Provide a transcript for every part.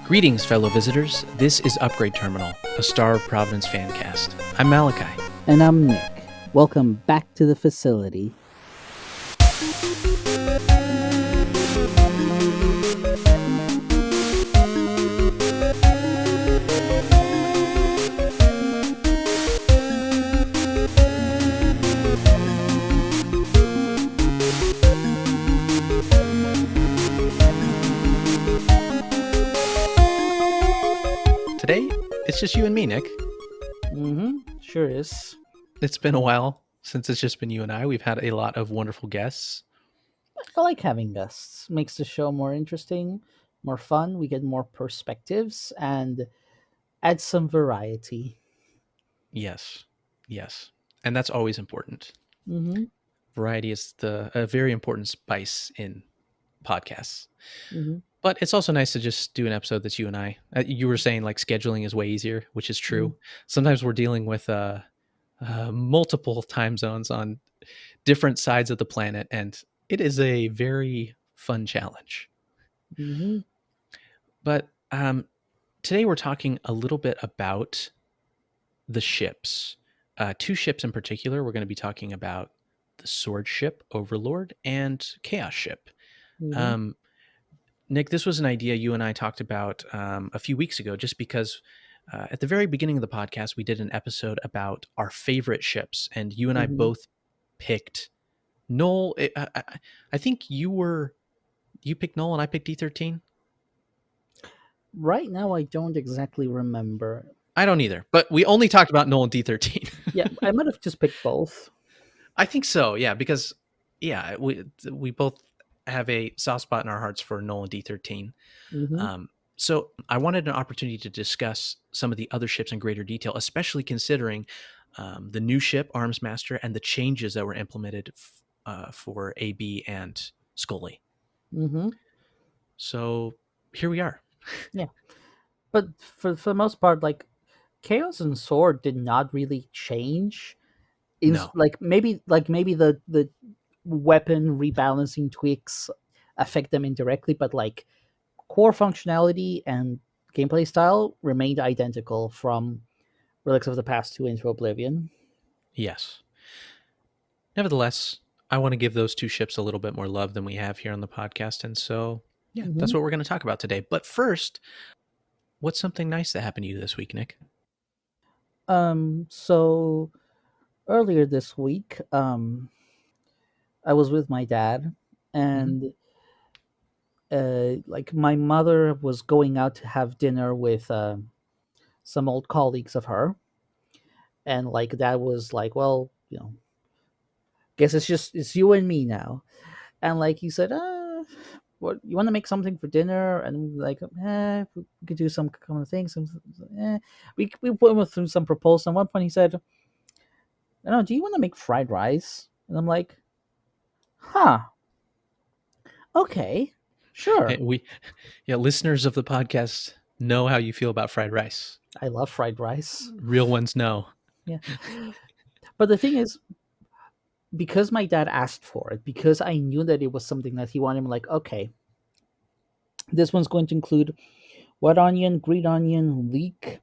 Greetings, fellow visitors. This is Upgrade Terminal, a Star of Providence fan cast. I'm Malachi. And I'm Nick. Welcome back to the facility. Today, it's just you and me, Nick. Sure is. It's been a while since it's just been you and I. We've had a lot of wonderful guests. I like having guests. Makes the show more interesting, more fun. We get more perspectives and add some variety. Yes. And that's always important. Mm-hmm. Variety is a very important spice in podcasts. Mm-hmm. But it's also nice to just do an episode that's you and I. You were saying like scheduling is way easier, which is true. Mm-hmm. Sometimes we're dealing with multiple time zones on different sides of the planet, and it is a very fun challenge. Mm-hmm. But today we're talking a little bit about the ships. Two ships in particular. We're going to be talking about the Sword Ship Overlord and Chaos Ship. Mm-hmm. Nick, this was an idea you and I talked about a few weeks ago, just because at the very beginning of the podcast, we did an episode about our favorite ships, and you and I Mm-hmm. both picked Null. I think you picked Null and I picked D13. Right now, I don't exactly remember. I don't either, but we only talked about Null and D13. Yeah, I might have just picked both. I think so, yeah, because we both have a soft spot in our hearts for Null and D13. Mm-hmm. So I wanted an opportunity to discuss some of the other ships in greater detail, especially considering the new ship, Arms Master, and the changes that were implemented for AB and Scully. Mm-hmm. So here we are. Yeah, but for the most part, like Chaos and Sword did not really change. No. Maybe the weapon rebalancing tweaks affect them indirectly, but like core functionality and gameplay style remained identical from Relics of the Past 2 into Oblivion. Yes. Nevertheless, I want to give those two ships a little bit more love than we have here on the podcast. And so, yeah, that's what we're going to talk about today. But first, what's something nice that happened to you this week, Nick? So earlier this week, I was with my dad, and like my mother was going out to have dinner with some old colleagues of her, and like dad was like, well, guess it's you and me now. And like he said, what, you want to make something for dinner? And like, we could do some kind of things. We went through some proposals. At one point he said, do you want to make fried rice? And I'm like, okay, sure. Listeners of the podcast know how you feel about fried rice. I love fried rice. Real ones know. Yeah. But the thing is, because my dad asked for it, because I knew that it was something that he wanted, I'm like, okay, this one's going to include white onion, green onion, leek,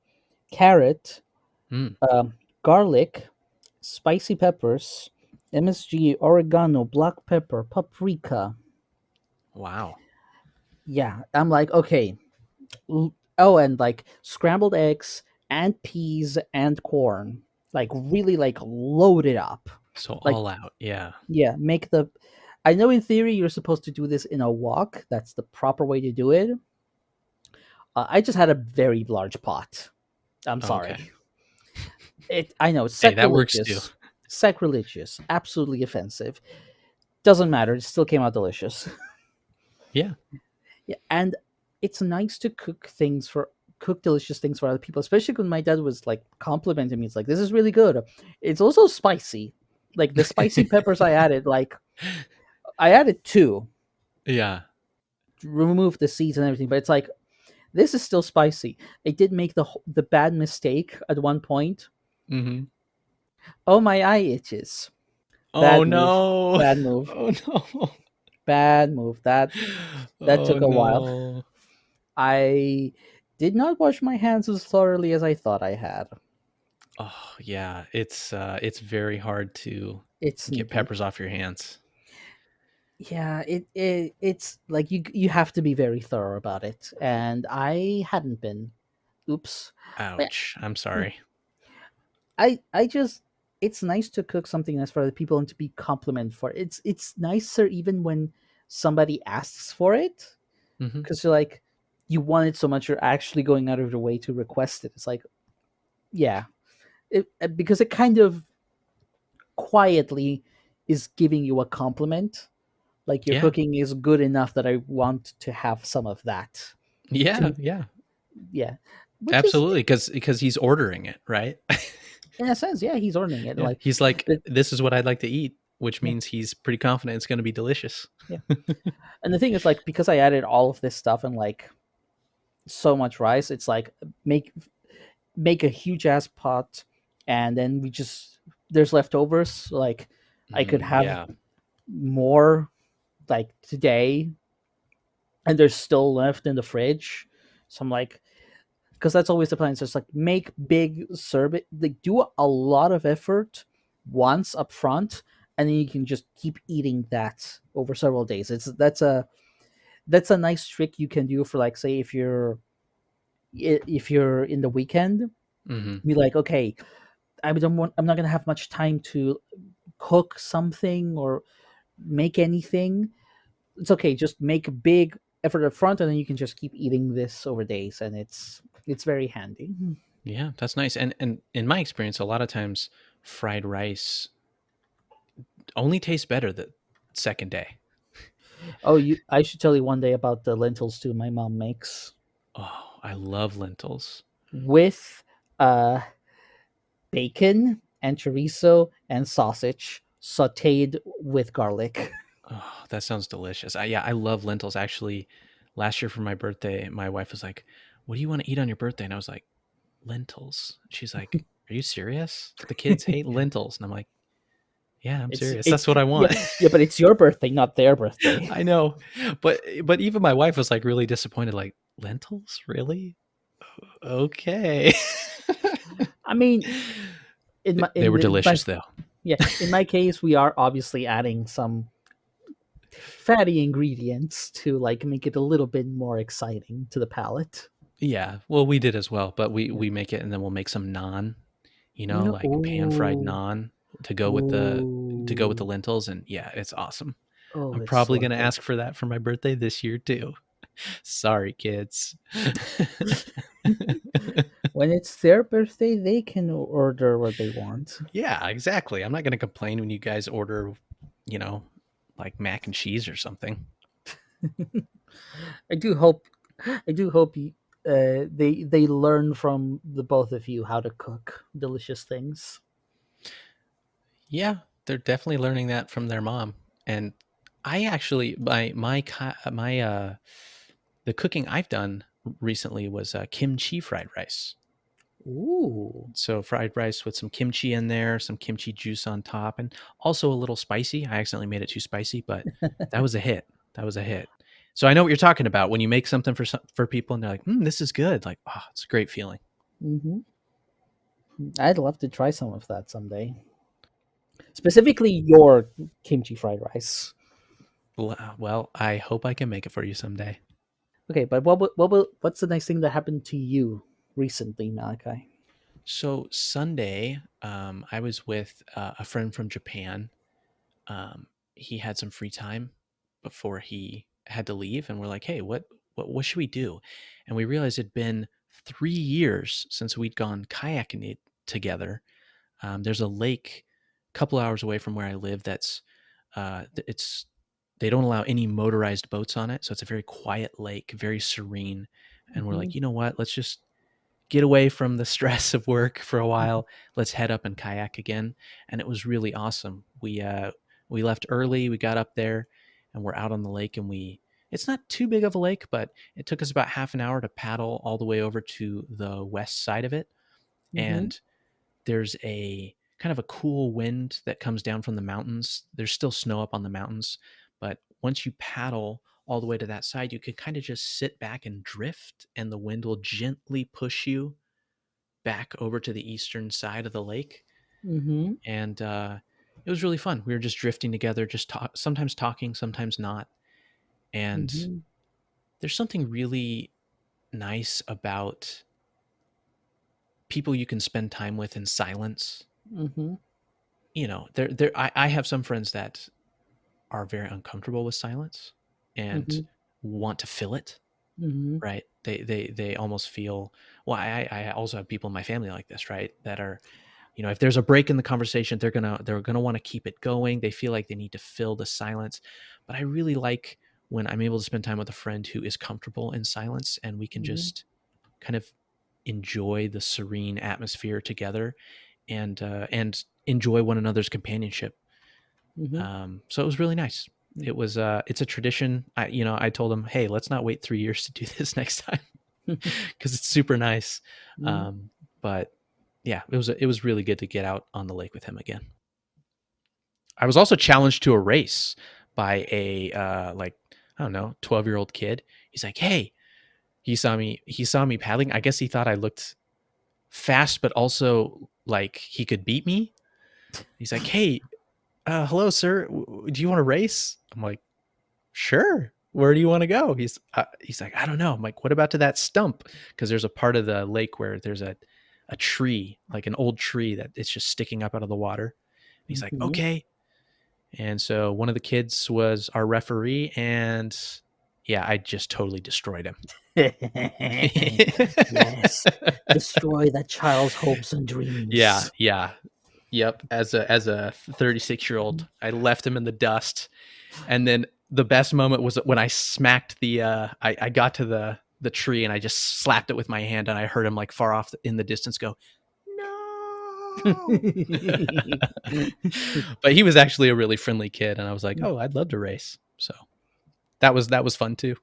carrot, garlic, spicy peppers, MSG, oregano, black pepper, paprika. Wow. Yeah, I'm like, okay. Oh, and like scrambled eggs and peas and corn. Like really like load it up. So like, all out, yeah. Yeah, I know in theory you're supposed to do this in a wok. That's the proper way to do it. I just had a very large pot. I'm sorry. Okay. I know, it's sacrilegious. Hey, that works too. Sacrilegious. Absolutely offensive. Doesn't matter. It still came out delicious. Yeah. Yeah, and it's nice to cook delicious things for other people, especially when my dad was like complimenting me. It's like, this is really good. It's also spicy. Like the spicy peppers I added, I added 2. Yeah. Remove the seeds and everything, but it's like, this is still spicy. I did make the bad mistake at one point. Mm-hmm. Oh, my eye itches. Bad no. Bad move. Oh no. Bad move. That took a while. I did not wash my hands as thoroughly as I thought I had. Oh yeah, it's very hard to It's get sneaky. peppers off your hands. Yeah, it's like you have to be very thorough about it, and I hadn't been. Oops. But Ouch. I'm yeah, sorry. I just it's nice to cook something nice for other people and to be complimented for it. It's nicer even when somebody asks for it Hmm. because you're like you want it so much you're actually going out of your way to request it. It's like yeah, because it kind of quietly is giving you a compliment. Like your Yeah. cooking is good enough that I want to have some of that. Yeah, To yeah. yeah, which is Absolutely, because he's ordering it, right? in a sense, yeah, he's earning it. Yeah. Like, He's like, the, this is what I'd like to eat, which yeah, means he's pretty confident it's going to be delicious. yeah. And the thing is, like, because I added all of this stuff and like so much rice, it's like make make a huge ass pot, and then we just there's leftovers. So, like, I could have Yeah. more like today, and there's still left in the fridge. So I'm like, because that's always the plan. So it's like make big serve it, like do a lot of effort once up front, and then you can just keep eating that over several days. It's that's a nice trick you can do for like say if you're in the weekend, Hmm. be like, okay, I'm not gonna have much time to cook something or make anything. It's okay, just make a big effort up front, and then you can just keep eating this over days, and it's very handy. Yeah, that's nice. And in my experience, a lot of times fried rice only tastes better the second day. Oh, you! I should tell you one day about the lentils too. My mom makes Oh, I love lentils. with uh bacon and chorizo and sausage sautéed with garlic. Oh, that sounds delicious. Yeah, I love lentils. Actually, last year for my birthday, my wife was like, "What do you want to eat on your birthday?" And I was like, "Lentils." She's like, "Are you serious? The kids hate lentils." And I'm like, "Yeah, I'm serious. It's That's what I yeah, want." yeah, but it's your birthday, not their birthday. I know, but even my wife was like really disappointed. Like lentils, really? Okay. I mean, They were in my delicious though. yeah, in my case, we are obviously adding some fatty ingredients to like make it a little bit more exciting to the palate. Yeah, well, we did as well, but we Yeah. we make it and then we'll make some naan, No, like pan fried ooh, naan to go with the ooh, lentils, and yeah, it's awesome. oh, I'm it's probably so gonna good. ask for that for my birthday this year too. Sorry, kids. When it's their birthday, they can order what they want. Yeah, exactly. I'm not gonna complain when you guys order, you know, like mac and cheese or something. I do hope, I do hope they learn from the both of you how to cook delicious things. Yeah, they're definitely learning that from their mom. And I actually the cooking I've done recently was kimchi fried rice. Ooh. So fried rice with some kimchi in there, some kimchi juice on top, and also a little spicy. I accidentally made it too spicy, but that was a hit. That was a hit. So I know what you're talking about when you make something for people and they're like, "This is good." Like, oh, it's a great feeling. Hmm. I'd love to try some of that someday. Specifically, your kimchi fried rice. Well, I hope I can make it for you someday. Okay, but what's the nice thing that happened to you recently, Malachi? So Sunday, I was with a friend from Japan. He had some free time before he had to leave, and we're like, "Hey, what should we do?" And we realized it'd been 3 years since we'd gone kayaking together. There's a lake a couple hours away from where I live. It's they don't allow any motorized boats on it, so it's a very quiet lake, very serene. And we're Hmm. like, you know what? Let's just get away from the stress of work for a Hmm. while. Let's head up and kayak again. And it was really awesome. We left early. We got up there, and we're out on the lake. And it's not too big of a lake, but it took us about half an hour to paddle all the way over to the west side of it. Hmm. And there's a kind of a cool wind that comes down from the mountains. There's still snow up on the mountains, but once you paddle all the way to that side, you could kind of just sit back and drift, and the wind will gently push you back over to the eastern side of the lake. Mm-hmm. And it was really fun. We were just drifting together, just sometimes talking, sometimes not. And Mm-hmm. there's something really nice about people you can spend time with in silence. Mm-hmm. You know, I have some friends that are very uncomfortable with silence and Mm-hmm. want to fill it, Mm-hmm. right? They almost feel, well, I also have people in my family like this, right? That are, you know, if there's a break in the conversation, they're gonna want to keep it going. They feel like they need to fill the silence. But I really like when I'm able to spend time with a friend who is comfortable in silence, and we can Mm-hmm. just kind of enjoy the serene atmosphere together, and enjoy one another's companionship. Mm-hmm. So it was really nice. It was it's a tradition. I told him, hey, let's not wait 3 years to do this next time because it's super nice. Mm-hmm. But yeah, it was really good to get out on the lake with him again. I was also challenged to a race by a like, I don't know, 12-year-old kid. He's like, hey, he saw me paddling. I guess he thought I looked fast, but also like he could beat me. He's like, hey, hello, sir. Do you want to race? I'm like, sure. Where do you want to go? He's like, I don't know. I'm like, what about to that stump? Because there's a part of the lake where there's a tree, like an old tree that it's just sticking up out of the water. And he's like, Mm-hmm. okay. And so one of the kids was our referee, and yeah, I just totally destroyed him. Yes. Destroy that child's hopes and Yeah, dreams. yeah. Yep. As a 36-year-old, I left him in the dust. And then the best moment was when I smacked I got to the tree and I just slapped it with my hand, and I heard him like far off in the distance go, no. But he was actually a really friendly kid, and I was like, oh, I'd love to race. So that was fun too.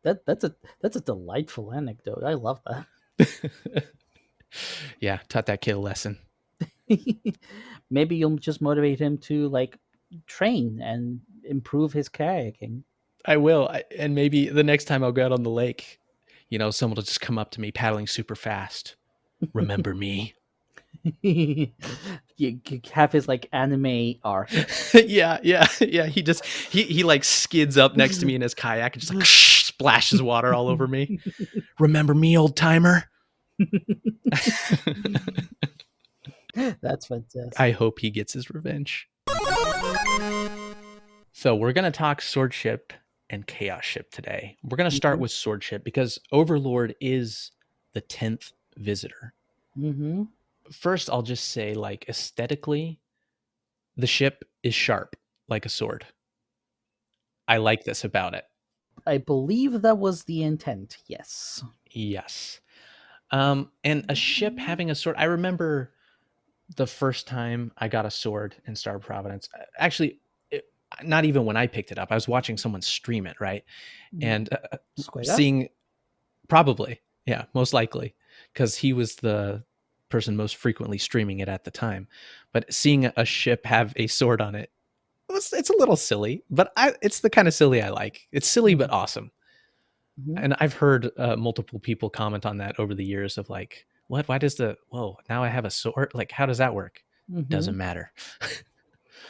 That's a delightful anecdote. I love that. Yeah, taught that kid a lesson. Maybe you'll just motivate him to like train and improve his kayaking. I will. And maybe the next time I'll go out on the lake, someone will just come up to me paddling super fast. Remember me? You have his like anime arc. Yeah, yeah, yeah. He like skids up next to me in his kayak and just like splashes water all over me. Remember me, old timer? That's I fantastic. hope he gets his revenge. So we're gonna talk swordship and chaos ship today. We're gonna start Mm-hmm. with swordship because Overlord is the 10th visitor. Mm-hmm. First, I'll just say, like, aesthetically, the ship is sharp like a sword. I like this about it. I believe that was the intent. Yes. Yes. And a ship having a sword. I remember the first time I got a sword in Star of Providence. Actually, not even when I picked it up. I was watching someone stream it, right? And Squigga? seeing, probably, yeah, most likely, because he was the person most frequently streaming it at the time. But seeing a ship have a sword on it, it's a little silly, but it's the kind of silly I like. It's silly but awesome. Mm-hmm. And I've heard multiple people comment on that over the years of like, what? Why does whoa, now I have a sword? Like, how does that work? Mm-hmm. Doesn't matter.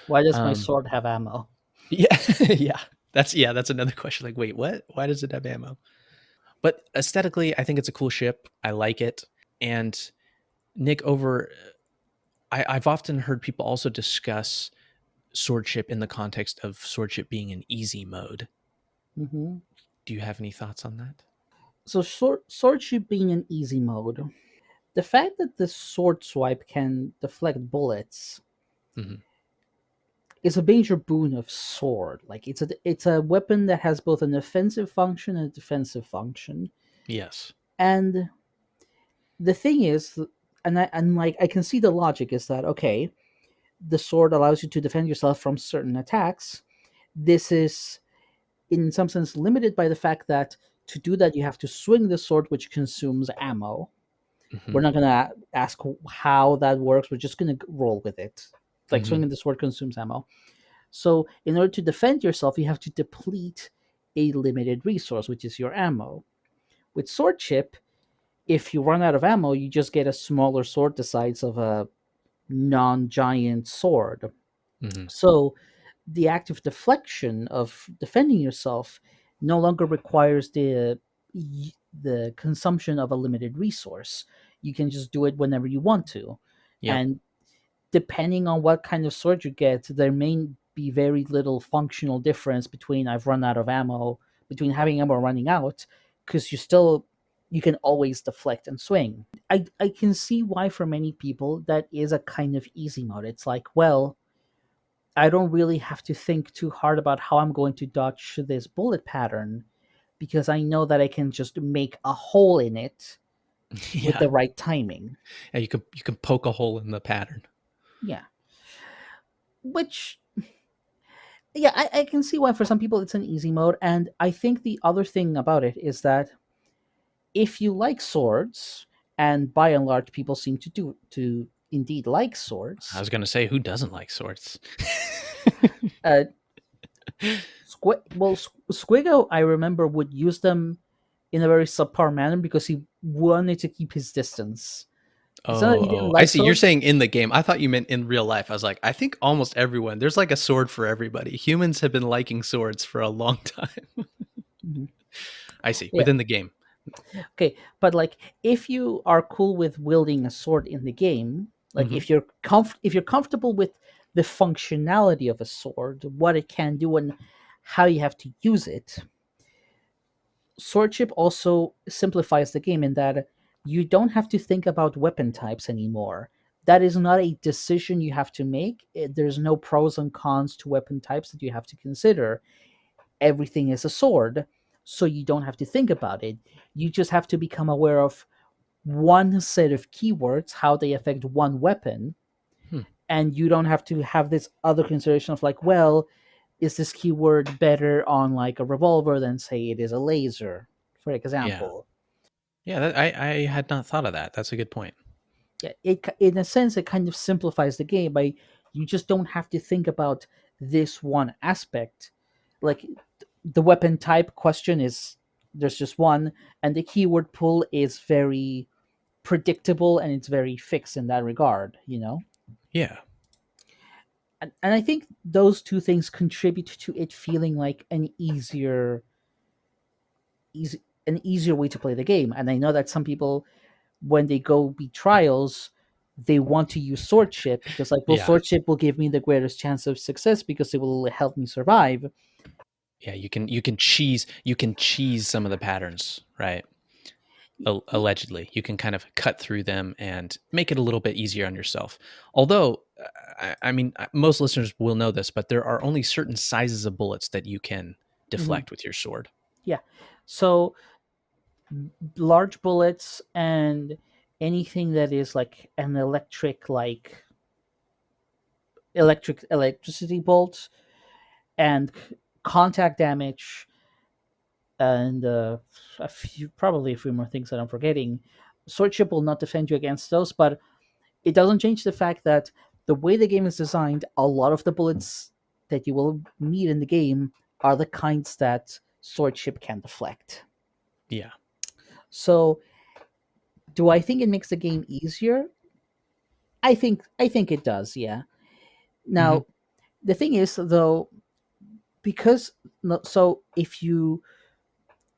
Why does my um, sword have ammo? yeah, that's another question. Like, wait, what? Why does it have ammo? But aesthetically, I think it's a cool ship. I like it. And Nick, I've often heard people also discuss swordship in the context of swordship being an easy mode. Mm-hmm. Do you have any thoughts on that? So swordship being an easy mode. The fact that the sword swipe can deflect bullets Hmm. is a major boon of sword. Like it's a weapon that has both an offensive function and a defensive function. Yes. And the thing is, and like I can see the logic is that okay, the sword allows you to defend yourself from certain attacks. This is in some sense limited by the fact that to do that you have to swing the sword, which consumes ammo. Hmm. We're not gonna ask how that works. We're just gonna roll with it. Like Hmm. swinging the sword consumes ammo. So in order to defend yourself, you have to deplete a limited resource, which is your ammo. With swordship, if you run out of ammo, you just get a smaller sword the size of a non-giant sword. Hmm. So the active deflection of defending yourself no longer requires the consumption of a limited resource. You can just do it whenever you want to. Yep. And depending on what kind of sword you get, there may be very little functional difference between I've run out of ammo, between having ammo or running out, because you can always deflect and swing. I can see why for many people that is a kind of easy mode. It's like, well, I don't really have to think too hard about how I'm going to dodge this bullet pattern because I know that I can just make a hole in it with Yeah. the right timing. Yeah, you can poke a hole in the pattern. Yeah. Which, yeah, I can see why for some people it's an easy mode. And I think the other thing about it is that if you like swords, and by and large people seem to indeed like I swords, was going to say, who doesn't like swords? uh, Squiggo, I remember, would use them in a very subpar manner because he wanted to keep his distance. It's not that he didn't Oh, I like see. You're swords. saying in the game. I thought you meant in real life. I was like, I think almost everyone, there's like a sword for everybody. Humans have been liking swords for a long time. Mhm. I see. Yeah. Within the game. Okay, but like if you are cool with wielding a sword in the game, like Hmm. if you're comfortable with the functionality of a sword, what it can do and how you have to use it, swordship also simplifies the game in that you don't have to think about weapon types anymore. That is not a decision you have to make. There's no pros and cons to weapon types that you have to consider. Everything is a sword, so you don't have to think about it. You just have to become aware of one set of keywords, how they affect one weapon, Hmm. and you don't have to have this other consideration of like, well, is this keyword better on like a revolver than say it is a laser, for Yeah. example. Yeah. I had not thought of that. That's a good point. Yeah, in a sense it kind of simplifies the game by you just don't have to think about this one aspect. Like the weapon type question is there's just one, and the keyword pool is very predictable and it's very fixed in that regard, you know. Yeah. And I think those two things contribute to it feeling like an easier way to play the game. And I know that some people, when they go beat trials, they want to use swordship because like, well, Yeah. swordship will give me the greatest chance of success because it will help me survive. Yeah. You can cheese some of the patterns, right? Y- Allegedly, you can kind of cut through them and make it a little bit easier on yourself. Although, I mean, most listeners will know this, but there are only certain sizes of bullets that you can mhm, deflect with your sword. yeah. So large bullets and anything that is like an electricity bolt and contact damage and probably a few more things that I'm forgetting. Swordship will not defend you against those, but it doesn't change the fact that the way the game is designed, a lot of the bullets that you will meet in the game are the kinds that swordship can deflect. Yeah. So, do I think it makes the game easier? I think it does. Yeah. Hmm. Now, the thing is though, because so if you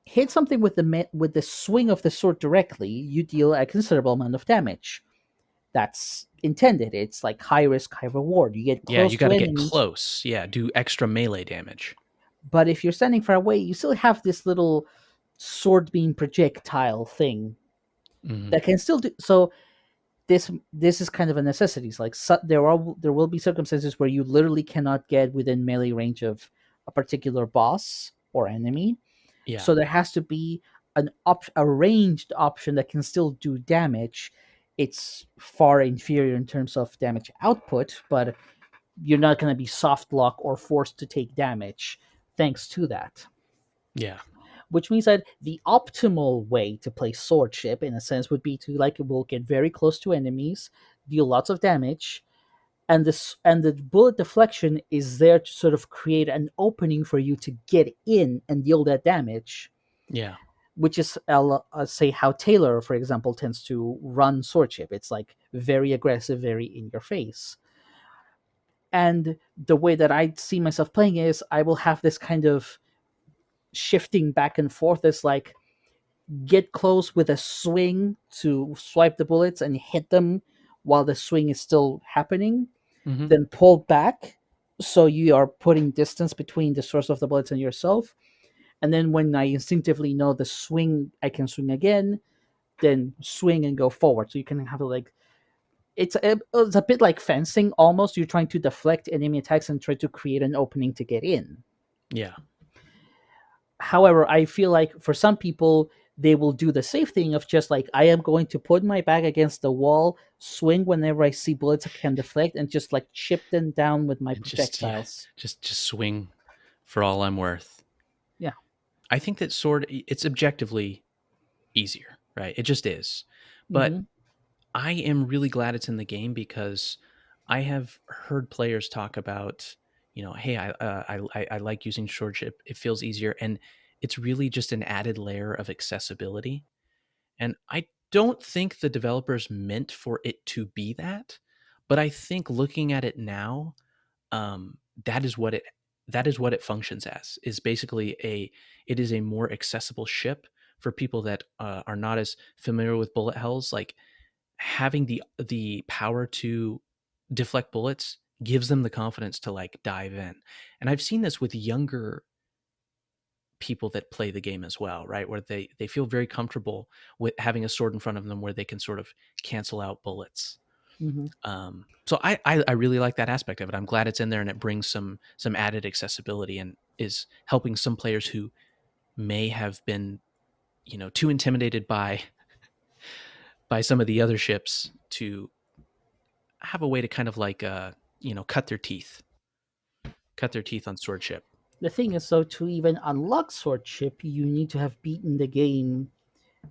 hit something with with the swing of the sword directly, you deal a considerable amount of damage. That's intended. It's like high risk, high reward. You get Yeah, close you got to to get enemies, close. Yeah, do extra melee damage. but if you're standing far away, you still have this little sword beam projectile thing Hmm. that can still do so. This is kind of a necessity. It's like there will be circumstances where you literally cannot get within melee range of a particular boss or enemy. Yeah. So there has to be a ranged option that can still do damage. It's far inferior in terms of damage output, but you're not going to be soft lock or forced to take damage thanks to that. Yeah. Which means that the optimal way to play swordship, in a sense, would be to like will get very close to enemies, deal lots of damage, and the bullet deflection is there to sort of create an opening for you to get in and deal that damage, Yeah. which is say how Taylor, for example, tends to run swordship. It's like very aggressive, very in your face. And the way that I see myself playing is I will have this kind of shifting back and forth. It's like get close with a swing to swipe the bullets and hit them while the swing is still happening, Hmm. then pull back so you are putting distance between the source of the bullets and yourself. And then when I instinctively know the swing, I can swing again, then swing and go forward. So you can have like it's a bit like fencing almost. You're trying to deflect enemy attacks and try to create an opening to get in. Yeah. However, I feel like for some people, they will do the safe thing of just like, I am going to put my back against the wall, swing whenever I see bullets I can deflect, and just like chip them down with my And just, yeah, projectiles. just swing for all I'm worth. Yeah. I think that sword, it's objectively easier, right? It just is. But Hmm. I am really glad it's in the game because I have heard players talk about, hey, I like using swordship. It feels easier, and it's really just an added layer of accessibility. And I don't think the developers meant for it to be that, but I think looking at it now, um, that is what it that is what it functions as. Is basically it is a more accessible ship for people that are not as familiar with bullet hells. Like having the power to deflect bullets gives them the confidence to like dive in. And I've seen this with younger people that play the game as well, right? Where they feel very comfortable with having a sword in front of them where they can sort of cancel out bullets. Hmm. So I really like that aspect of it. I'm glad it's in there and it brings some added accessibility and is helping some players who may have been too intimidated by some of the other ships to have a way to kind of like cut their teeth on swordship. The thing is, though, to even unlock swordship, you need to have beaten the game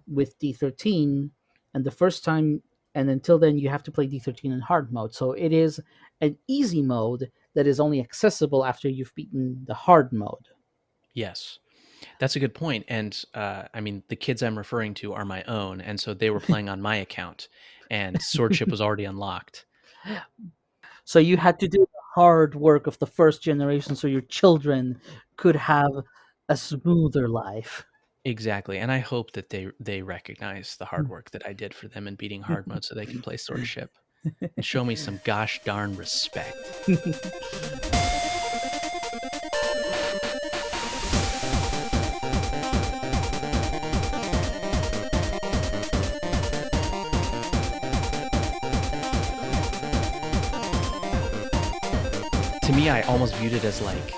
with D13, and the first time, and until then, you have to play D13 in hard mode. So it is an easy mode that is only accessible after you've beaten the hard mode. Yes, that's a good point. And I mean, the kids I'm referring to are my own, and so they were playing on my account, and swordship was already unlocked. So you had to do the hard work of the first generation so your children could have a smoother life. Exactly, and I hope that they recognize the hard work that I did for them in beating hard mode, so they can play swordship and show me some gosh darn respect. To me, I almost viewed it as like,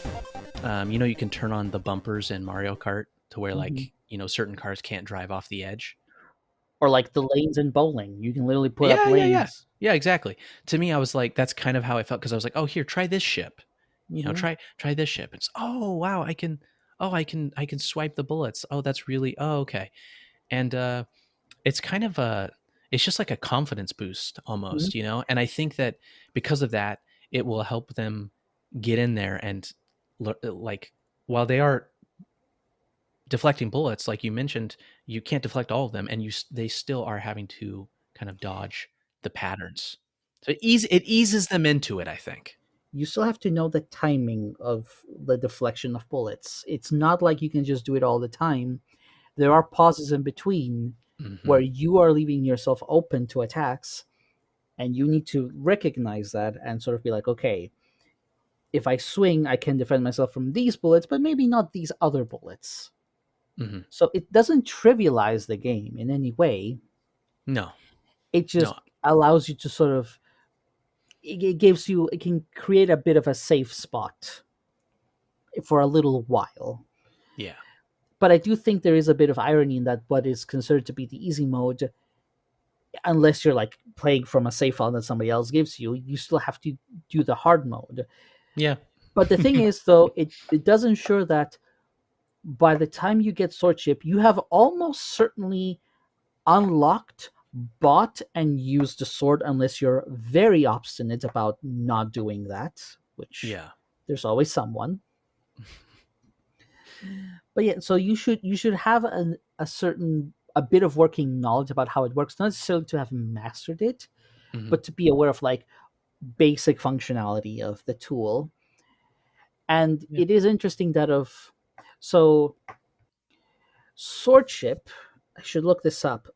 you can turn on the bumpers in Mario Kart to where Mhm. like certain cars can't drive off the edge. Or like the lanes in bowling. You can literally put up Yeah, yeah, yeah, lanes. yeah. Exactly. To me, I was like, that's kind of how I felt because I was like, oh, here, try this ship. Hmm. Try this ship. It's oh wow, I can. Oh, I can swipe the bullets. Oh, that's really. Oh, okay. And it's kind of it's just like a confidence boost Hmm. almost. And I think that because of that, it will help them get in there and like while they are deflecting bullets, like you mentioned, you can't deflect all of them, and they still are having to kind of dodge the patterns. So it eases them into it, I think. You still have to know the timing of the deflection of bullets. It's not like you can just do it all the time. There are pauses in between where Hmm. you are leaving yourself open to attacks, and you need to recognize that and sort of be like, okay, if I swing, I can defend myself from these bullets, but maybe not these other bullets. Hmm. So it doesn't trivialize the game in any way. No, It no, just allows you to sort of it gives you it can create a bit of a safe spot for a little while. yeah, But I do think there is a bit of irony in that what is considered to be the easy mode, unless you're like playing from a safe file that somebody else gives you, you still have to do the hard mode. yeah, But the thing is, though, it does ensure that by the time you get swordship, you have almost certainly unlocked bought and use the sword unless you're very obstinate about not doing that, which Yeah. there's always someone. But yeah, so you should have a bit of working knowledge about how it works, not necessarily to have mastered it, Hmm. but to be aware of like basic functionality of the tool. And Yeah. it is interesting that of so swordship, I should look this up,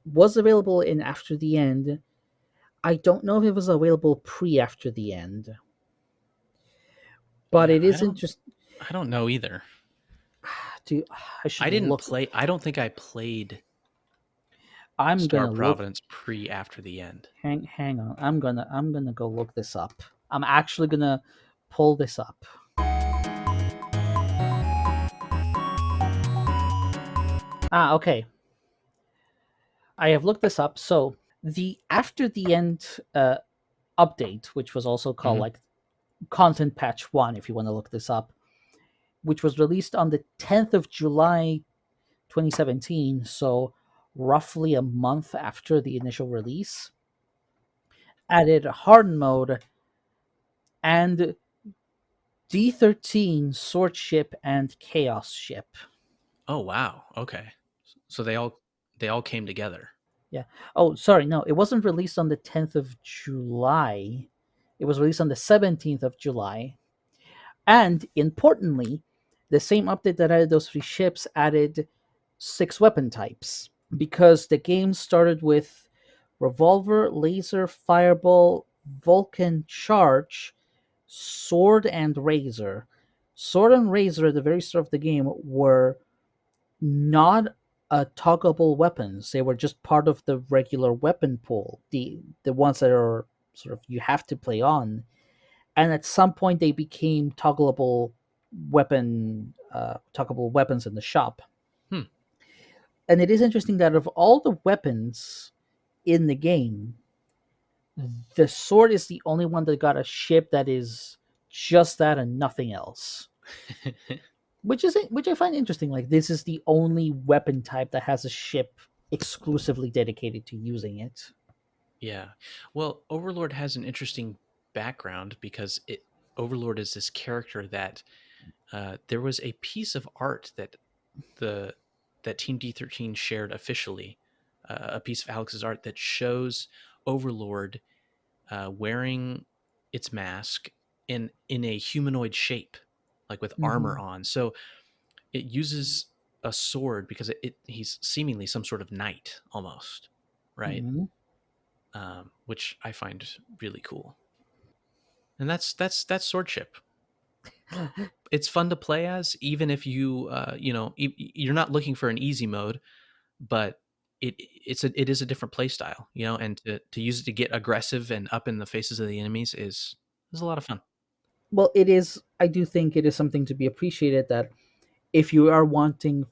was available in After the End. I don't know if it was available pre After the End, but Yeah. it is interesting. I don't know either. To I I should didn't look. play. I don't think I played I'm Star gonna of look. Providence pre After the End. Hang on. I'm gonna go look this up. I'm actually gonna pull this up. Okay. I have looked this up. So the After the End update, which was also called Hmm. like Content Patch 1, if you want to look this up, which was released on the 10th of July 2017, so roughly a month after the initial release, added hard mode and D13 sword ship and chaos ship. Oh wow. Okay. So they all came together. Yeah. Oh, sorry. No, it wasn't released on the 10th of July. It was released on the 17th of July. And importantly, the same update that added those three ships added six weapon types, because the game started with revolver, laser, fireball, Vulcan charge, sword, and razor. Sword and razor at the very start of the game were not toggable weapons. They were just part of the regular weapon pool, the ones that are sort of you have to play on. And at some point, they became toggable weapons in the shop. Hmm. And it is interesting that of all the weapons in the game, the sword is the only one that got a ship that is just that and nothing else. Which I find interesting. Like, this is the only weapon type that has a ship exclusively dedicated to using it. Yeah. Well, Overlord has an interesting background because it Overlord is this character that there was a piece of art the that Team D13 shared officially, a piece of Alex's art that shows Overlord wearing its mask in a humanoid shape, like with Mm-hmm. armor on. So it uses a sword because he's seemingly some sort of knight almost, right? Mm-hmm. Which I find really cool. And that's swordship. It's fun to play as, even if you're not looking for an easy mode, but it is a different play style, and to use it to get aggressive and up in the faces of the enemies is a lot of fun. Well, it is. I do think it is something to be appreciated that if you are wanting,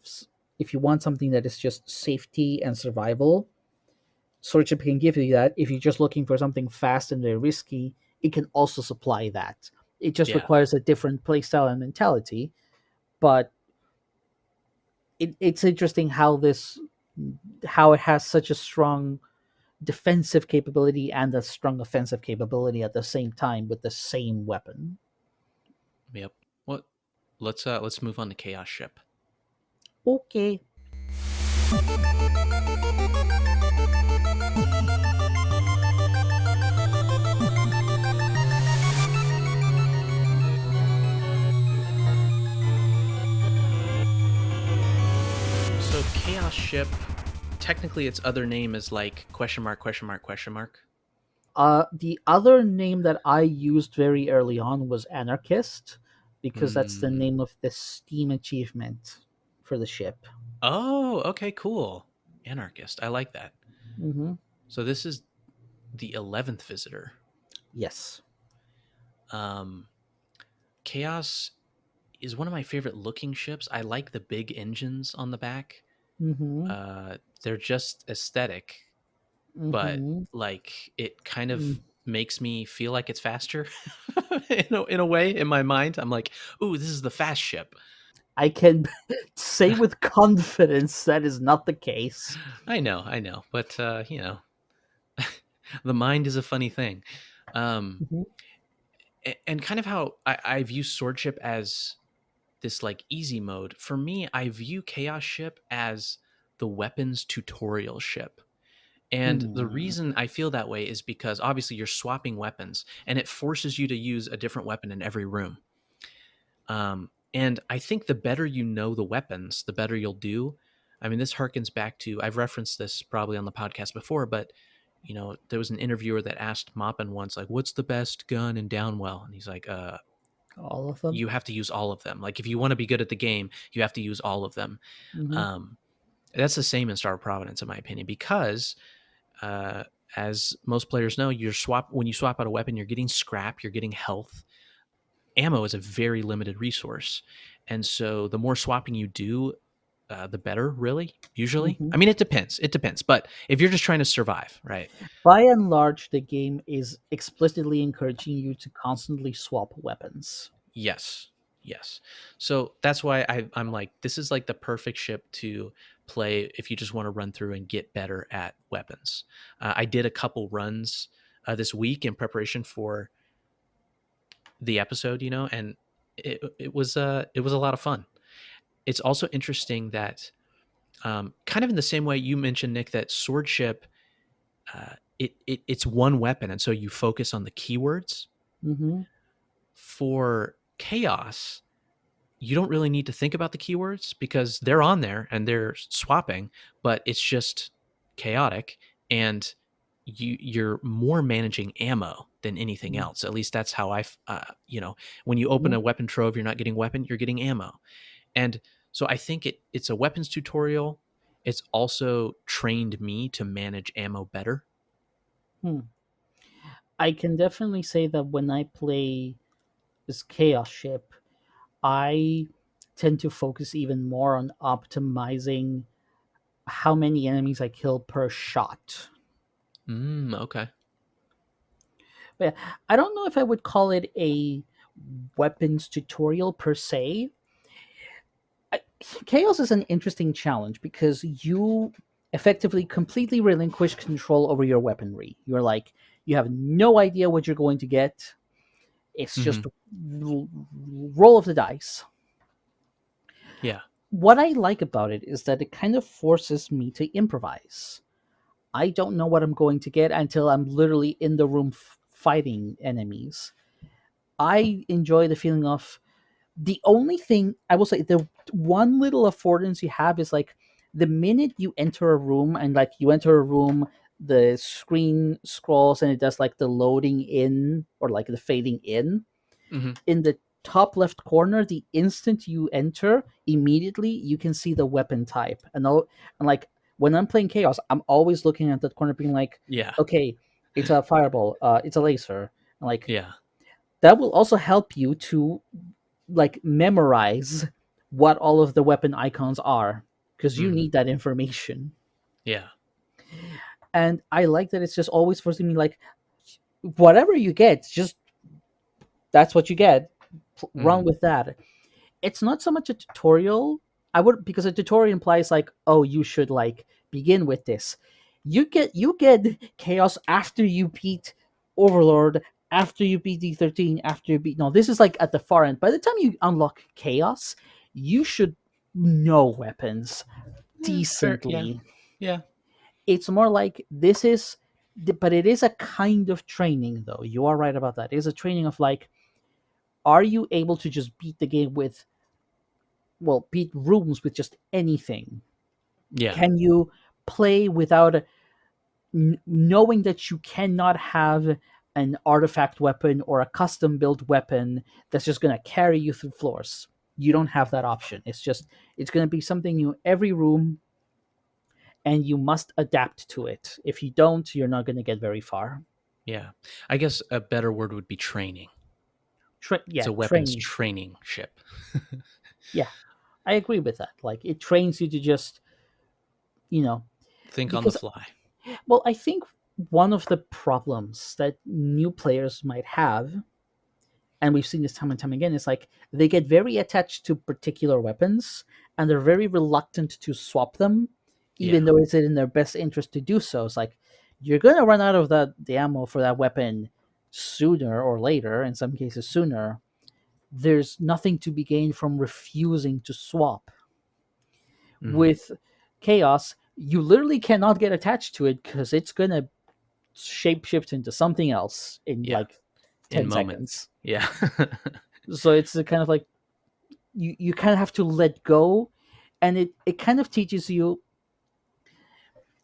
if you want something that is just safety and survival, Swordship can give you that. If you're just looking for something fast and very risky, it can also supply that. It just Yeah, requires a different playstyle and mentality. But it's interesting how it has such a strong defensive capability and a strong offensive capability at the same time with the same weapon. yep. Well, let's move on to Chaos Ship. Okay. So Chaos Ship, technically its other name is like question mark question mark question mark. The other name that I used very early on was Anarchist, because that's the Hmm. name of the Steam achievement for the ship. Oh, okay, cool. Anarchist. I like that. Hmm. So this is the 11th visitor. Yes. Um, Chaos is one of my favorite looking ships. I like the big engines on the back. Hmm. They're just aesthetic, but Hmm. like it kind of makes me feel like it's faster in a way in my mind. I'm like, ooh, this is the fast ship. I can say with confidence that is not the case. I know, but the mind is a funny thing. Um, Mhm. and kind of how I view swordship as this like easy mode. For me, I view chaos ship as the weapons tutorial ship. And the Hmm. reason I feel that way is because obviously you're swapping weapons and it forces you to use a different weapon in every room. And I think the better you know the weapons, the better you'll do. I mean, this harkens back to, I've referenced this probably on the podcast before, but there was an interviewer that asked Moppin once, like, what's the best gun in Downwell? And he's like, All of them. you have to use all of them. Like, if you want to be good at the game, you have to use all of them. Hmm. Um, that's the same in Star of Providence, in my opinion, because uh, as most players know, when you swap out a weapon, you're getting scrap, you're getting health. Ammo is a very limited resource, and so the more swapping you do, the better. Really, usually. Hmm. I mean, it depends. It depends. But if you're just trying to survive, right? By and large, the game is explicitly encouraging you to constantly swap weapons. Yes. Yes. So that's why I'm like, this is like the perfect ship to play if you just want to run through and get better at weapons. I did a couple runs this week in preparation for the episode, and it was a lot of fun. It's also interesting that kind of in the same way you mentioned, Nick, that swordship, it's one weapon, and so you focus on the keywords. Hmm. For chaos, you don't really need to think about the keywords because they're on there and they're swapping, but it's just chaotic, and you're more managing ammo than anything else. At least that's how when you open Hmm. a weapon trove, you're not getting weapon, you're getting ammo. And so I think it's a weapons tutorial. It's also trained me to manage ammo better. Hmm. I can definitely say that when I play this chaos ship, I tend to focus even more on optimizing how many enemies I kill per shot. Okay. But I don't know if I would call it a weapons tutorial per se. Chaos is an interesting challenge because you effectively completely relinquish control over your weaponry. You're like, you have no idea what you're going to get. It's Hmm. just roll of the dice. Yeah. What I like about it is that it kind of forces me to improvise. I don't know what I'm going to get until I'm literally in the room fighting enemies. I enjoy the feeling of the only thing I will say, the one little affordance you have is like the minute you enter a room and like you enter a room, the screen scrolls and it does like the loading in or like the fading Hmm. in the top left corner. The instant you enter, immediately you can see the weapon type, and like when I'm playing chaos, I'm always looking at that corner being like, Yeah. okay, it's a fireball, it's a laser, and like Yeah. that will also help you to like memorize what all of the weapon icons are because you Hmm. need that information. Yeah. And I like that it's just always forcing me like whatever you get, just that's what you get. Run Hmm. with that. It's not so much a tutorial. I would, because a tutorial implies like, oh, you should like begin with this. You get chaos after you beat Overlord, after you beat D13, after you beat, no, this is like at the far end. By the time you unlock chaos, you should know weapons Yeah. Fair. Yeah. decently. Yeah. It's more like this is, but it is a kind of training though. You are right about that. It is a training of like, are you able to just beat the game with, well, beat rooms with just anything? Yeah. Can you play without knowing that you cannot have an artifact weapon or a custom built weapon that's just going to carry you through floors? You don't have that option. It's going to be something new every room, and you must adapt to it. If you don't, you're not going to get very far. Yeah. I guess a better word would be training. It's Yeah, a weapons training. training ship. Yeah, I agree with that. Like it trains you to just, you know, Think on the because, fly. well, I think one of the problems that new players might have, and we've seen this time and time again, it's like they get very attached to particular weapons and they're very reluctant to swap them, Yeah. even though it's in their best interest to do so. It's like you're gonna run out of the ammo for that weapon sooner or later, in some cases sooner. There's nothing to be gained from refusing to swap. Hmm. With chaos, you literally cannot get attached to it because it's gonna shapeshift into something else in Yeah. like In 10 moments. seconds. Yeah. So it's a kind of like you kind of have to let go, and it kind of teaches you,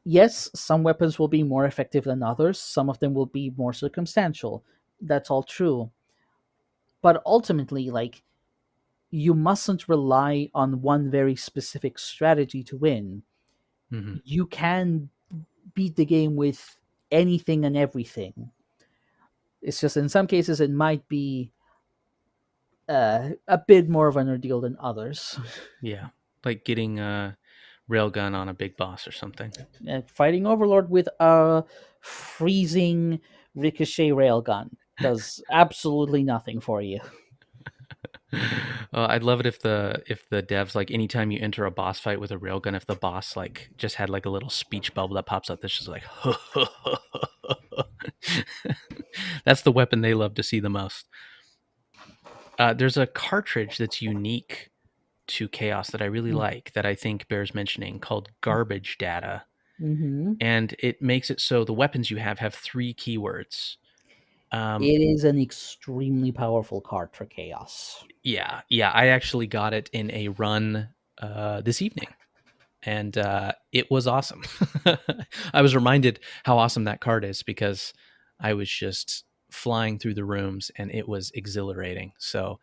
yes, some weapons will be more effective than others, some of them will be more circumstantial. That's all true. But ultimately, like, you mustn't rely on one very specific strategy to win. Hmm. You can beat the game with anything and everything. It's just in some cases it might be a bit more of an ordeal than others. Yeah. Like getting a railgun on a big boss or something. Fighting Overlord with a freezing ricochet railgun does absolutely nothing for you. I'd love it if the devs, like, anytime you enter a boss fight with a railgun, if the boss like just had like a little speech bubble that pops up that's just like that's the weapon they love to see the most. There's a cartridge that's unique to Chaos that I really like that I think bears mentioning called Garbage Data, Mm-hmm. and it makes it so the weapons you have three keywords. Um, It is an extremely powerful card for chaos. yeah, yeah, I actually got it in a run this evening, and it was awesome. I was reminded how awesome that card is because I was just flying through the rooms and it was exhilarating. So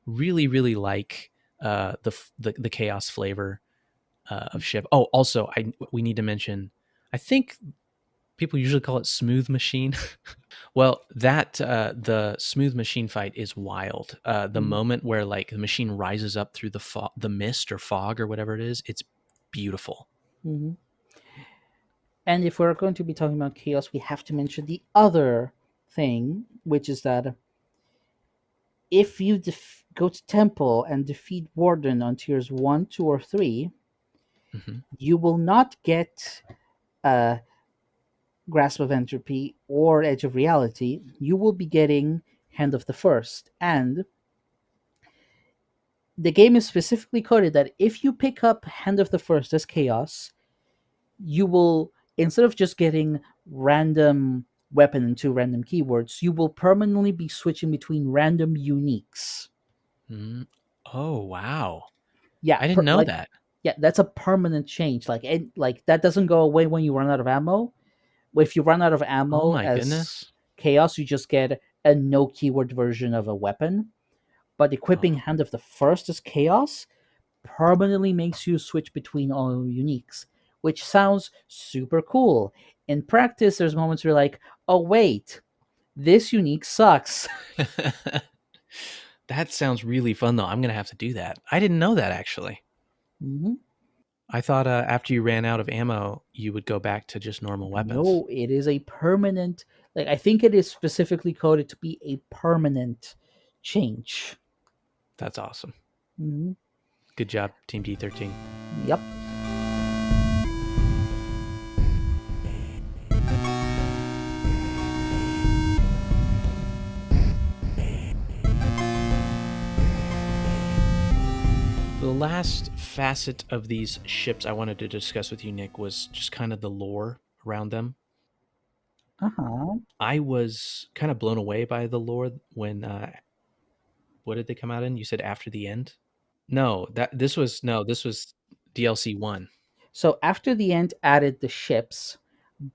really, really like the chaos flavor of ship. Oh, also, we need to mention. I think people usually call it smooth machine. Well, that the smooth machine fight is wild. The moment where like the machine rises up through the mist or fog or whatever it is, it's beautiful. Mm-hmm. And if we're going to be talking about chaos, we have to mention the other thing, which is that if you go to temple and defeat warden on tiers 1, 2, or 3, Hmm. you will not get a grasp of entropy or edge of reality. You will be getting hand of the first. And the game is specifically coded that if you pick up hand of the first as chaos, you will, instead of just getting random weapon and two random keywords, you will permanently be switching between random uniques. Mm. Oh wow! Yeah, I didn't know that. yeah, that's a permanent change. Like that doesn't go away when you run out of ammo. If you run out of Oh ammo my as goodness! chaos, you just get a no keyword version of a weapon. But Oh, equipping hand of the first as chaos permanently makes you switch between all uniques, which sounds super cool. In practice, there's moments where you're like, oh wait, this unique sucks. that sounds really fun though. I'm gonna have to do that. I didn't know that actually. Mhm. I thought after you ran out of ammo, you would go back to just normal weapons. No, it is a permanent. Like I think it is specifically coded to be a permanent change. That's awesome. Mhm. Good job, Team D13. Yep. The last facet of these ships I wanted to discuss with you, Nick, was just kind of the lore around them. Uh huh. I was kind of blown away by the lore when what did they come out in? You said After the End? No, this was DLC 1. So after the end added the ships,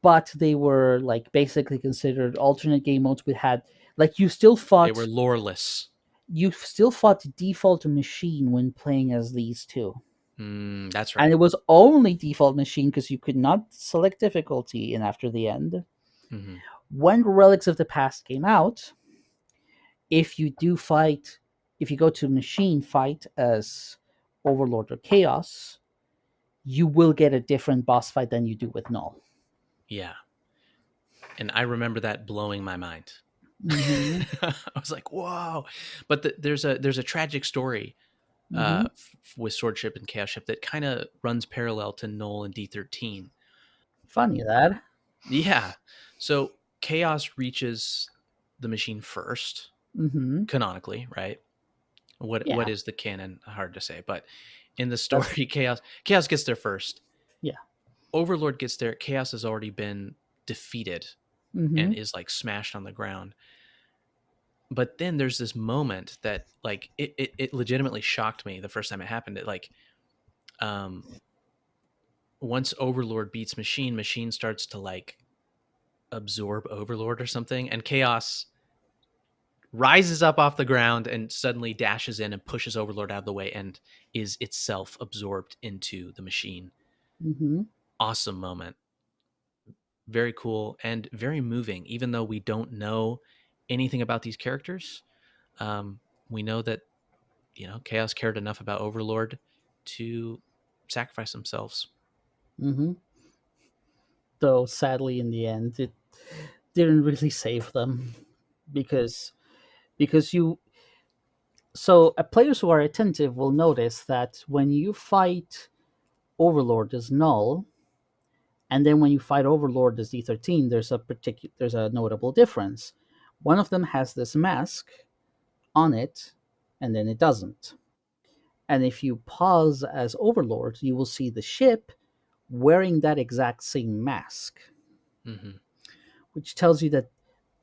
but they were like basically considered alternate game modes. We had like They were loreless. you still fought default machine when playing as these two. That's And right. it was only default machine because you could not select difficulty in after the end. Hmm. When Relics of the Past came out, if you do fight, if you go to machine fight as Overlord or Chaos, you will get a different boss fight than you do with Null. Yeah. And I remember that blowing my mind. Mm-hmm. I was like, whoa! But there's a tragic story Mm-hmm. with Swordship and Chaos Ship that kind of runs parallel to Null and D13. Funny that. Yeah, so Chaos reaches the machine first, Mm-hmm. canonically, right? What Yeah. is the canon? Hard to say, but in the That's story, Chaos gets there first. yeah. Overlord gets there. Chaos has already been defeated Mm-hmm. and is like smashed on the ground. But then there's this moment that like it legitimately shocked me the first time it happened. It like um once Overlord beats Machine, Machine starts to like absorb Overlord or something, and Chaos rises up off the ground and suddenly dashes in and pushes Overlord out of the way and is itself absorbed into the machine. Mm-hmm. Awesome moment. Very cool and very moving, even though we don't know anything about these characters. We know that, Chaos cared enough about Overlord to sacrifice themselves. Mm-hmm. Though sadly, in the end, it didn't really save them because you. So, players who are attentive will notice that when you fight Overlord as Null, and then when you fight Overlord as D13, there's a notable difference. One of them has this mask on it, and then it doesn't. And if you pause as Overlord, you will see the ship wearing that exact same mask, Hmm. which tells you that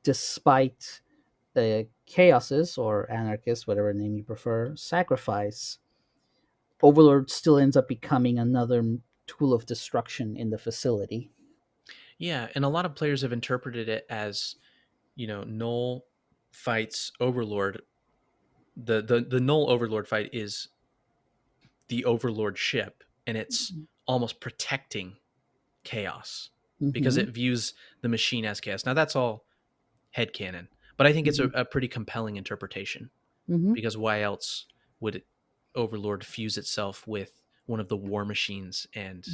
despite the chaoses or anarchists, whatever name you prefer, sacrifice, Overlord still ends up becoming another tool of destruction in the facility. Yeah, and a lot of players have interpreted it as, Null fights Overlord. The Null Overlord fight is the Overlord ship, and it's almost protecting Chaos because Mm-hmm. it views the machine as Chaos. Now that's all headcanon, but I think it's Mm-hmm. a pretty compelling interpretation, Mm-hmm. because why else would Overlord fuse itself with one of the war machines and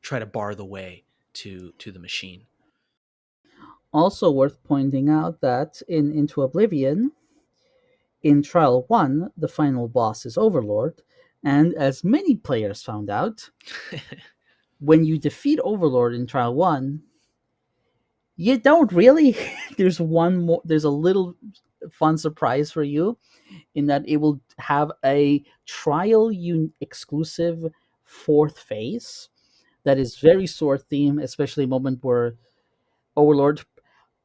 try to bar the way to the machine? Also worth pointing out that in Into Oblivion, in Trial 1, the final boss is Overlord, and as many players found out, when you defeat Overlord in Trial 1, you don't really. There's a little fun surprise for you in that it will have a exclusive fourth phase that is very sword theme, especially a moment where Overlord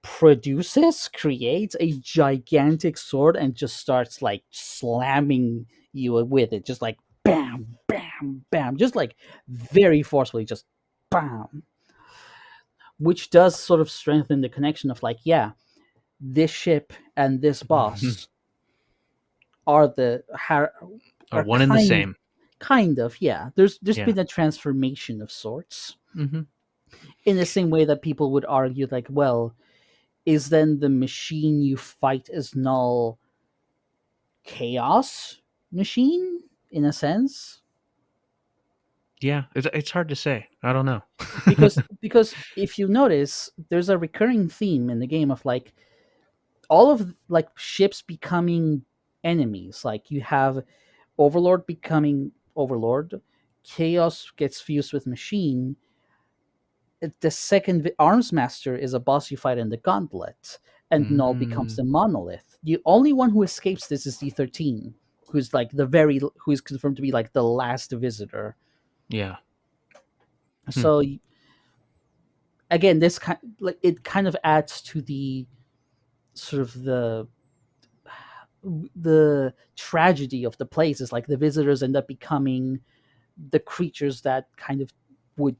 creates a gigantic sword and just starts like slamming you with it, just like bam, bam, bam, just like very forcefully, just bam, which does sort of strengthen the connection of like, yeah, this ship and this boss are Are are one and the same. kind of, yeah. There's Yeah. been a transformation of sorts Hmm. in the same way that people would argue like, well, is then the machine you fight as Null chaos machine in a sense? Yeah, it's hard to say. I don't know. Because if you notice, there's a recurring theme in the game of like all of like ships becoming enemies. Like you have Overlord becoming Overlord, Chaos gets fused with Machine. The second Arms Master is a boss you fight in the Gauntlet, and Null becomes Mm, the Monolith. The only one who escapes this is D13, who is confirmed to be like the last visitor. yeah. Hmm. So again, this kind like it kind of adds to the sort of the tragedy of the place. Is like the visitors end up becoming the creatures that kind of would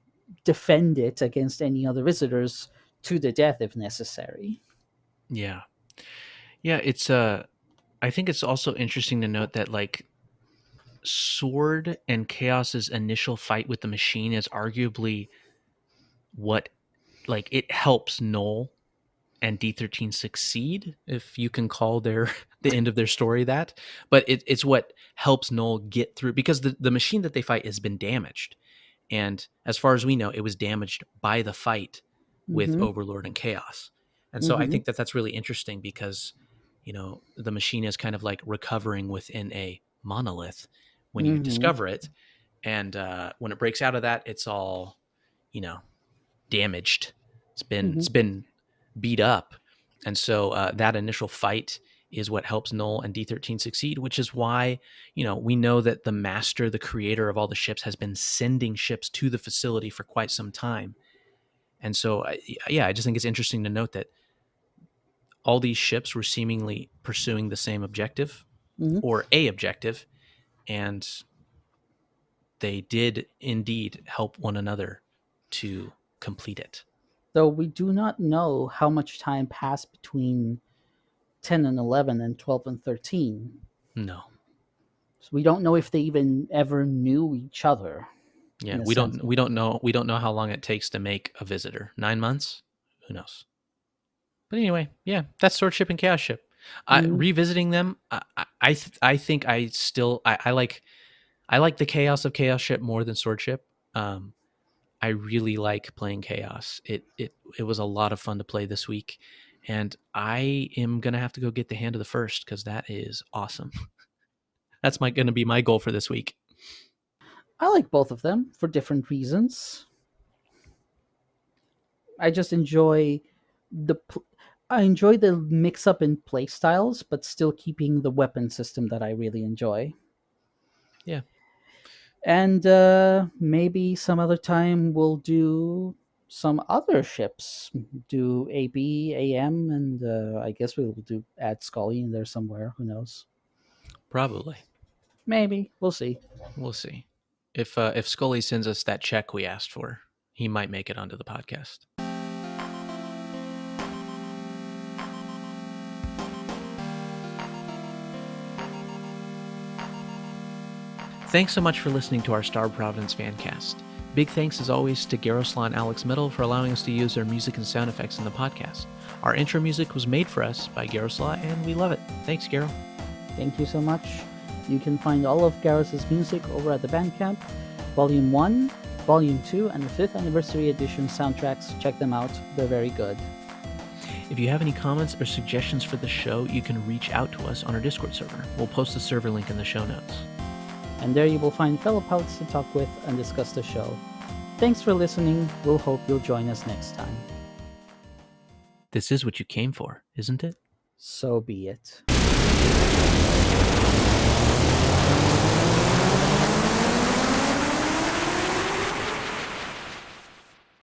defend it against any other visitors to the death if necessary. Yeah. Yeah, I think it's also interesting to note that like Sword and Chaos's initial fight with the machine is arguably what, like, it helps Null and D13 succeed, if you can call their the end of their story that. But it's what helps Null get through, because the machine that they fight has been damaged. And as far as we know, it was damaged by the fight with Mm-hmm. Overlord and Chaos. And so I Mm-hmm. think that that's really interesting because, the machine is kind of like recovering within a monolith when you Mm-hmm. discover it. And when it breaks out of that, it's all, you know, damaged. Mm-hmm. It's been beat up. And so that initial fight is what helps Null and D13 succeed, which is why, we know that the master, the creator of all the ships, has been sending ships to the facility for quite some time. And so, I just think it's interesting to note that all these ships were seemingly pursuing the same objective Mm-hmm. or a objective, and they did indeed help one another to complete it. Though we do not know how much time passed between 10 and 11 and 12 and 13. No. So we don't know if they even ever knew each other Yeah, in a we sense. don't know how long it takes to make a visitor. 9 months? Who knows? But anyway, yeah, that's Sword Ship and Chaos Ship. Mm, Revisiting them, I think I like the Chaos of Chaos Ship more than Sword Ship. I really like playing Chaos. It was a lot of fun to play this week, and I am gonna have to go get the Hand of the First because that is awesome. That's gonna be my goal for this week. I like both of them for different reasons. I just enjoy the pl- I enjoy the mix up in play styles, but still keeping the weapon system that I really enjoy. Yeah, And maybe some other time we'll do some other ships, do AB, AM, and I guess we'll do add Scully in there somewhere. Who knows? probably. Maybe we'll see. We'll see. If Scully sends us that check we asked for, he might make it onto the podcast. Thanks so much for listening to our Star of Providence fancast. Big thanks as always to Garoslaw and AlexMdle for allowing us to use their music and sound effects in the podcast. Our intro music was made for us by Garoslaw, and we love it. Thanks, Garo. Thank you so much. You can find all of Garrus's music over at the Bandcamp. Volume 1, Volume 2, and the 5th Anniversary Edition soundtracks. Check them out. They're very good. If you have any comments or suggestions for the show, you can reach out to us on our Discord server. We'll post the server link in the show notes. And there you will find fellow palates to talk with and discuss the show. Thanks for listening. We'll hope you'll join us next time. This is what you came for, isn't it? So be it.